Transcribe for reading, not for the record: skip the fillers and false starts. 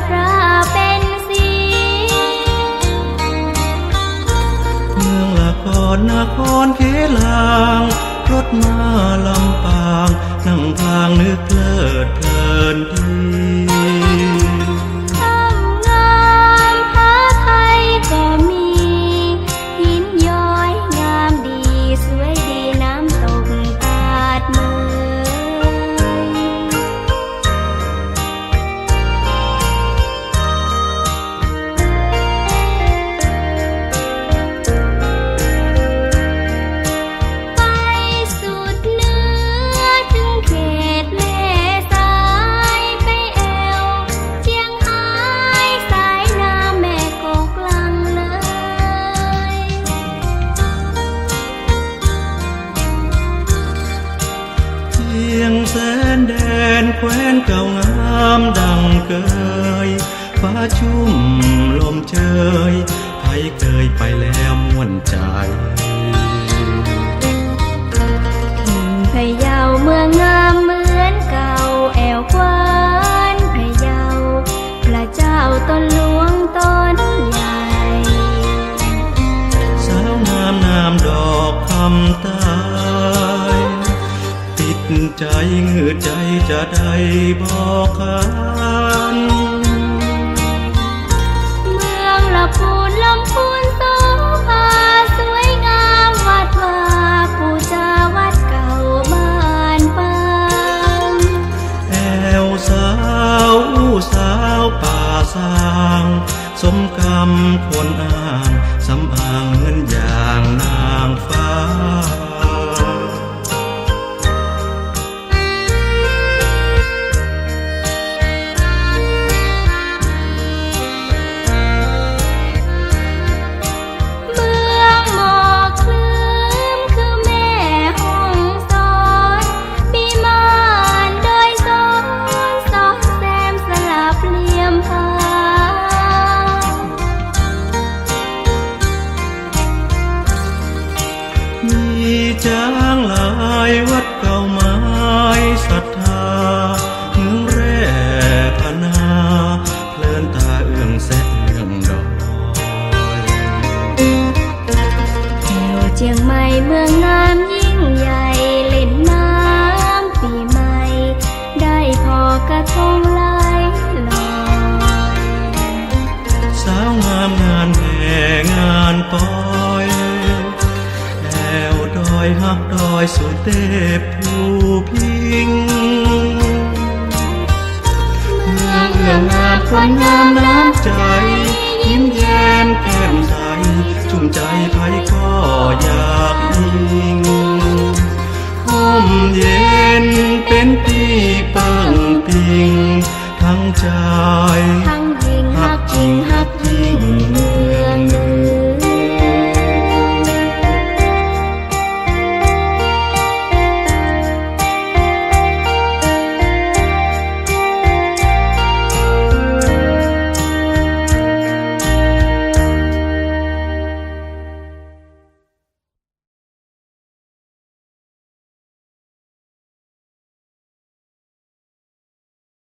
พระเป็นสีเมืองละครนครเขลางรถมาลำปางนั่งพลางนึกเพลิดเพลินดีทำงามพระไทยก็มีหินย้อยงามดีสวยดีน้ำตกตาดเมแสนแดนแคว้นเก่างามดังเกยฟ้าชุ่มลมเชยใครเคยไปแล้วม่วนใจพะเยาเมืองงามเหมือนเก่าแอวกว้านพะเยาพระเจ้าต้นหลวงต้นใหญ่สาวงามนามดอกคำตายติดใจเหงือใจจะได้บอกกันเมืองละพูนลำพูนโสภาสวยงามวัดวาปูจาวัดเก่าบ้านปางแอวสาวป่าสางสมกรรมคนอ้างสำอางเหมือนอย่างนางฟ้ามีจางหลายวัดเก่าไม้ศรัทธาเมืองแร่พนาเพลินตาเอื้องแสะเอื้องดอยแถวเจียงใหม่เมืองงามยิ่งใหญ่เล่นน้ำปีใหม่ได้พอกระทงไหลลอยสาวงามงานแห่งานปอยหักดอยสุเทพภูพิงเมืองเอื้องงามคนงามน้ำใจยิ้มแย้มแก้มใสชุ่มใจใครก็อยากยิงห่มเย็นเป็นปีก